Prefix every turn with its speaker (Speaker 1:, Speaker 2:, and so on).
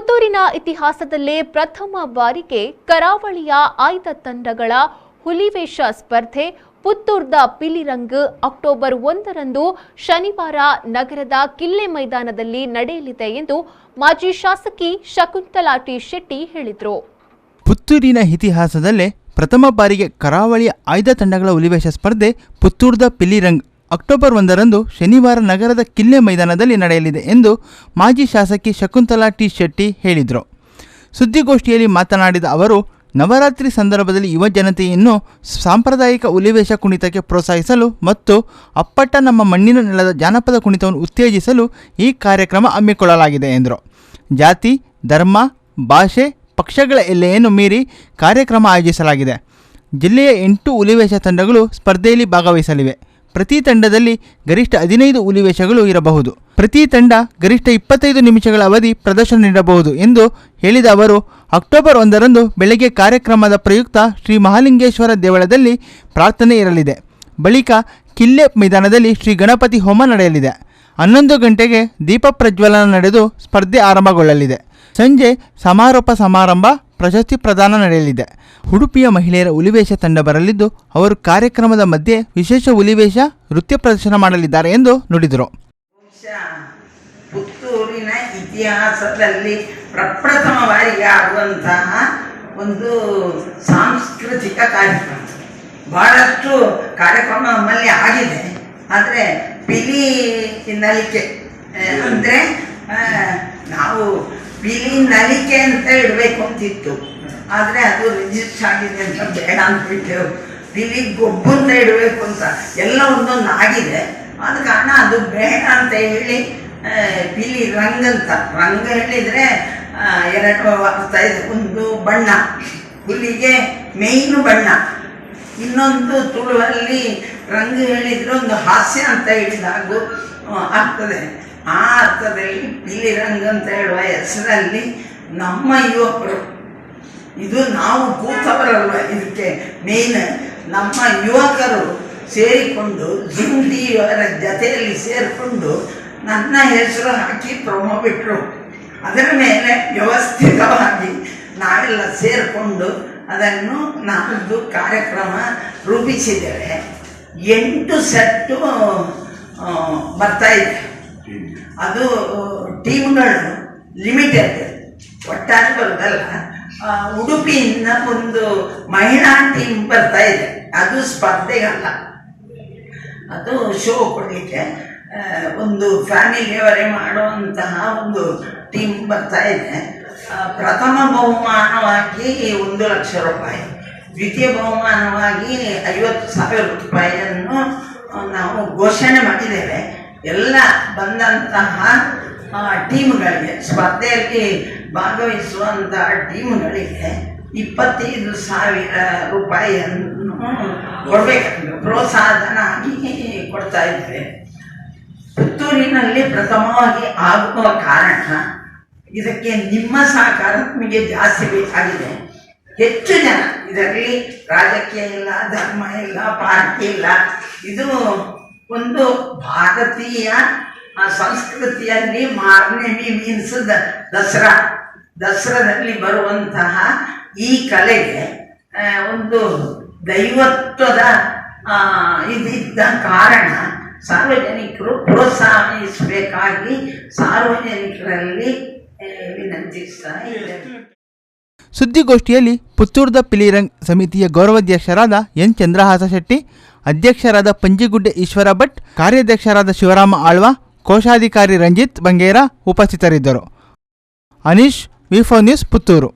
Speaker 1: ಪುತ್ತೂರಿನ ಇತಿಹಾಸದಲ್ಲೇ ಪ್ರಥಮ ಬಾರಿಗೆ ಕರಾವಳಿಯ ಆಯ್ದ ತಂಡಗಳ ಹುಲಿವೇಷ ಸ್ಪರ್ಧೆ ಪುತ್ತೂರ್ದ ಪಿಲಿರಂಗ್ ಅಕ್ಟೋಬರ್ 1ರಂದು ಶನಿವಾರ ನಗರದ ಕಿಲ್ಲೆ ಮೈದಾನದಲ್ಲಿ ನಡೆಯಲಿದೆ ಎಂದು ಮಾಜಿ ಶಾಸಕಿ ಶಕುಂತಲಾ ಟಿ ಶೆಟ್ಟಿ ಹೇಳಿದರು.
Speaker 2: ಪುತ್ತೂರಿನ ಇತಿಹಾಸದಲ್ಲೇ ಪ್ರಥಮ ಬಾರಿಗೆ ಕರಾವಳಿಯ ಆಯ್ದ ತಂಡಗಳ ಹುಲಿವೇಷ ಸ್ಪರ್ಧೆ ಪುತ್ತೂರ್ದ ಪಿಲಿರಂಗ್ ಅಕ್ಟೋಬರ್ 1ರಂದು ಶನಿವಾರ ನಗರದ ಕಿಲ್ಲೆ ಮೈದಾನದಲ್ಲಿ ನಡೆಯಲಿದೆ ಎಂದು ಮಾಜಿ ಶಾಸಕಿ ಶಕುಂತಲಾ ಟಿ ಶೆಟ್ಟಿ ಹೇಳಿದರು. ಸುದ್ದಿಗೋಷ್ಠಿಯಲ್ಲಿ ಮಾತನಾಡಿದ ಅವರು, ನವರಾತ್ರಿ ಸಂದರ್ಭದಲ್ಲಿ ಯುವ ಜನತೆಯನ್ನು ಸಾಂಪ್ರದಾಯಿಕ ಹುಲಿವೇಷ ಕುಣಿತಕ್ಕೆ ಪ್ರೋತ್ಸಾಹಿಸಲು ಮತ್ತು ಅಪ್ಪಟ ನಮ್ಮ ಮಣ್ಣಿನ ನೆಲದ ಜಾನಪದ ಕುಣಿತವನ್ನು ಉತ್ತೇಜಿಸಲು ಈ ಕಾರ್ಯಕ್ರಮ ಹಮ್ಮಿಕೊಳ್ಳಲಾಗಿದೆ ಎಂದರು. ಜಾತಿ, ಧರ್ಮ, ಭಾಷೆ, ಪಕ್ಷಗಳ ಎಲ್ಲೆಯನ್ನು ಮೀರಿ ಕಾರ್ಯಕ್ರಮ ಆಯೋಜಿಸಲಾಗಿದೆ. ಜಿಲ್ಲೆಯ 8 ಹುಲಿವೇಷ ತಂಡಗಳು ಸ್ಪರ್ಧೆಯಲ್ಲಿ ಭಾಗವಹಿಸಲಿವೆ. ಪ್ರತಿ ತಂಡದಲ್ಲಿ ಗರಿಷ್ಠ 15 ಹುಲಿವೇಷಗಳು ಇರಬಹುದು. ಪ್ರತಿ ತಂಡ ಗರಿಷ್ಠ 25 ನಿಮಿಷಗಳ ಅವಧಿ ಪ್ರದರ್ಶನ ನೀಡಬಹುದು ಎಂದು ಹೇಳಿದ ಅವರು, ಅಕ್ಟೋಬರ್ 1ರಂದು ಬೆಳಗ್ಗೆ ಕಾರ್ಯಕ್ರಮದ ಪ್ರಯುಕ್ತ ಶ್ರೀ ಮಹಾಲಿಂಗೇಶ್ವರ ದೇವಳದಲ್ಲಿ ಪ್ರಾರ್ಥನೆ ಇರಲಿದೆ. ಬಳಿಕ ಕಿಲ್ಲೆ ಮೈದಾನದಲ್ಲಿ ಶ್ರೀ ಗಣಪತಿ ಹೋಮ ನಡೆಯಲಿದೆ. 11 ಗಂಟೆಗೆ ದೀಪ ಪ್ರಜ್ವಲನ ನಡೆದು ಸ್ಪರ್ಧೆ ಆರಂಭಗೊಳ್ಳಲಿದೆ. ಸಂಜೆ ಸಮಾರೋಪ ಸಮಾರಂಭ, ಪ್ರಶಸ್ತಿ ಪ್ರದಾನ ನಡೆಯಲಿದೆ. ಉಡುಪಿಯ ಮಹಿಳೆಯರ ಹುಲಿವೇಷ ತಂಡ ಬರಲಿದ್ದು, ಅವರು ಕಾರ್ಯಕ್ರಮದ ಮಧ್ಯೆ ವಿಶೇಷ ಹುಲಿವೇಷ ನೃತ್ಯ ಪ್ರದರ್ಶನ ಮಾಡಲಿದ್ದಾರೆ ಎಂದು ನುಡಿದರು.
Speaker 3: ಪುತ್ತೂರಿನ ಇತಿಹಾಸದಲ್ಲಿ ಪ್ರಪ್ರಥಮ ಬಾರಿಗೆ ಆಗುವಂತಹ ಒಂದು ಸಾಂಸ್ಕೃತಿಕ ಕಾರ್ಯಕ್ರಮ. ಬಹಳಷ್ಟು ಕಾರ್ಯಕ್ರಮ ನಮ್ಮಲ್ಲಿ ಆಗಿದೆ. ಆದರೆ ಪಿಲಿ ನಲಿಕೆ ಅಂದರೆ ನಾವು ಪಿಲಿ ನಲಿಕೆ ಅಂತ ಇಡಬೇಕು ಅಂತಿತ್ತು. ಆದರೆ ಅದು ರಿಜಿಸ್ಟರ್ ಆಗಿದೆ ಅಂತ ಬೇಡ ಅಂದ್ಬಿಟ್ಟೆವು. ಪಿಲಿ ಗೊಬ್ಬು ಅಂತ ಇಡಬೇಕು ಅಂತ ಎಲ್ಲ ಒಂದೊಂದು ಆಗಿದೆ. ಆದ ಕಾರಣ ಅದು ಬೇಡ ಅಂತ ಹೇಳಿ ಪಿಲಿ ರಂಗ್ ಅಂತ. ರಂಗ್ ಹೇಳಿದರೆ 2 ಅರ್ಥ ಇದೆ. ಒಂದು ಬಣ್ಣ, ಹುಲಿಗೆ ಮೇಯ್ನು ಬಣ್ಣ. ಇನ್ನೊಂದು ತುಳುವಲ್ಲಿ ರಂಗ್ ಹೇಳಿದರೆ ಒಂದು ಹಾಸ್ಯ ಅಂತ ಹೇಳಿದಾಗೂ ಆಗ್ತದೆ. ಆ ಅರ್ಥದಲ್ಲಿ ಪಿಲಿ ರಂಗ್ ಅಂತ ಹೇಳುವ ಹೆಸರಲ್ಲಿ ನಮ್ಮ ಯುವಕರು, ಇದು ನಾವು ಕೂತವರಲ್ವ, ಇದಕ್ಕೆ ಮೇಯ್ನ್ ನಮ್ಮ ಯುವಕರು ಸೇರಿಕೊಂಡು ಜಿಂಡಿಯವರ ಜೊತೆಯಲ್ಲಿ ಸೇರಿಕೊಂಡು ನನ್ನ ಹೆಸರು ಹಾಕಿ ಪ್ರೊಮೋ ಬಿಟ್ಟರು. ಅದರ ಮೇಲೆ ವ್ಯವಸ್ಥಿತವಾಗಿ ನಾವೆಲ್ಲ ಸೇರಿಕೊಂಡು ಅದನ್ನು ನಾವೊಂದು ಕಾರ್ಯಕ್ರಮ ರೂಪಿಸಿದ್ದೇವೆ. 8 ಸೆಟ್ಟು ಬರ್ತಾಯಿದೆ. ಅದು ಟೀಮ್ಗಳು ಲಿಮಿಟೆಡ್, ಒಟ್ಟಾರೆ ಬರೋದಲ್ಲ. ಉಡುಪಿಯಿಂದ ಒಂದು ಮಹಿಳಾ ಟೀಮ್ ಬರ್ತಾ ಇದೆ. ಅದು ಸ್ಪರ್ಧೆಗಲ್ಲ, ಅದು ಶೋ ಕೊಡಲಿಕ್ಕೆ ಒಂದು ಫ್ಯಾಮಿಲಿಯವರೇ ಮಾಡುವಂತಹ ಒಂದು ಟೀಮ್ ಬರ್ತಾ ಇದೆ. ಪ್ರಥಮ ಬಹುಮಾನವಾಗಿ 1 ಲಕ್ಷ ರೂಪಾಯಿ, ದ್ವಿತೀಯ ಬಹುಮಾನವಾಗಿ 50,000 ರೂಪಾಯಿಯನ್ನು ನಾವು ಘೋಷಣೆ ಮಾಡಿದ್ದೇವೆ. ಎಲ್ಲ ಬಂದಂತಹ ಟೀಮ್ಗಳಿಗೆ, ಸ್ಪರ್ಧೆಯಲ್ಲಿ ಭಾಗವಹಿಸುವಂತಹ ಟೀಮ್ಗಳಿಗೆ 25,000 ರೂಪಾಯಿಯನ್ನು ಕೊಡಬೇಕು, ಪ್ರೋತ್ಸಾಹನ ಆಗಿ ಕೊಡ್ತಾ ಇದ್ದೇವೆ. ಪುತ್ತೂರಿನಲ್ಲಿ ಪ್ರಥಮವಾಗಿ ಆಗುವ ಕಾರಣ ಇದಕ್ಕೆ ನಿಮ್ಮ ಸಹಕಾರ ನಮಗೆ ಜಾಸ್ತಿ ಬೇಕಾಗಿದೆ. ಹೆಚ್ಚು ಜನ, ಇದರಲ್ಲಿ ರಾಜಕೀಯ ಇಲ್ಲ, ಧರ್ಮ ಇಲ್ಲ, ಪಾರ್ಟಿ ಇಲ್ಲ. ಇದು ಒಂದು ಭಾರತೀಯ ಸಂಸ್ಕೃತಿಯಲ್ಲಿ ಮಾರ್ನೇಮಿ ಮೀನ್ಸ್ ದಸರಾದಲ್ಲಿ ಬರುವಂತಹ ಈ ಕಲೆಗೆ ಒಂದು ದೈವತ್ವದ ಇದಿದ್ದ ಕಾರಣ ಸಾರ್ವಜನಿಕರು ಪ್ರೋತ್ಸಾಹಿಸಬೇಕಾಗಿ ಸಾರ್ವಜನಿಕರಲ್ಲಿ ವಿನಂತಿಸ್ತಾ ಇದ್ದೇವೆ.
Speaker 2: ಸುದ್ದಿಗೋಷ್ಠಿಯಲ್ಲಿ ಪುತ್ತೂರ್ದ ಪಿಲಿರಂಗ್ ಸಮಿತಿಯ ಗೌರವಾಧ್ಯಕ್ಷರಾದ ಎನ್ ಚಂದ್ರಹಾಸ ಶೆಟ್ಟಿ, ಅಧ್ಯಕ್ಷರಾದ ಪಂಜಿಗುಡ್ಡೆ ಈಶ್ವರ ಭಟ್, ಕಾರ್ಯಾಧ್ಯಕ್ಷರಾದ ಶಿವರಾಮ ಆಳ್ವ, ಕೋಶಾಧಿಕಾರಿ ರಂಜಿತ್ ಬಂಗೇರ ಉಪಸ್ಥಿತರಿದ್ದರು. ಅನೀಶ್, ವಿ4 ನ್ಯೂಸ್, ಪುತ್ತೂರು.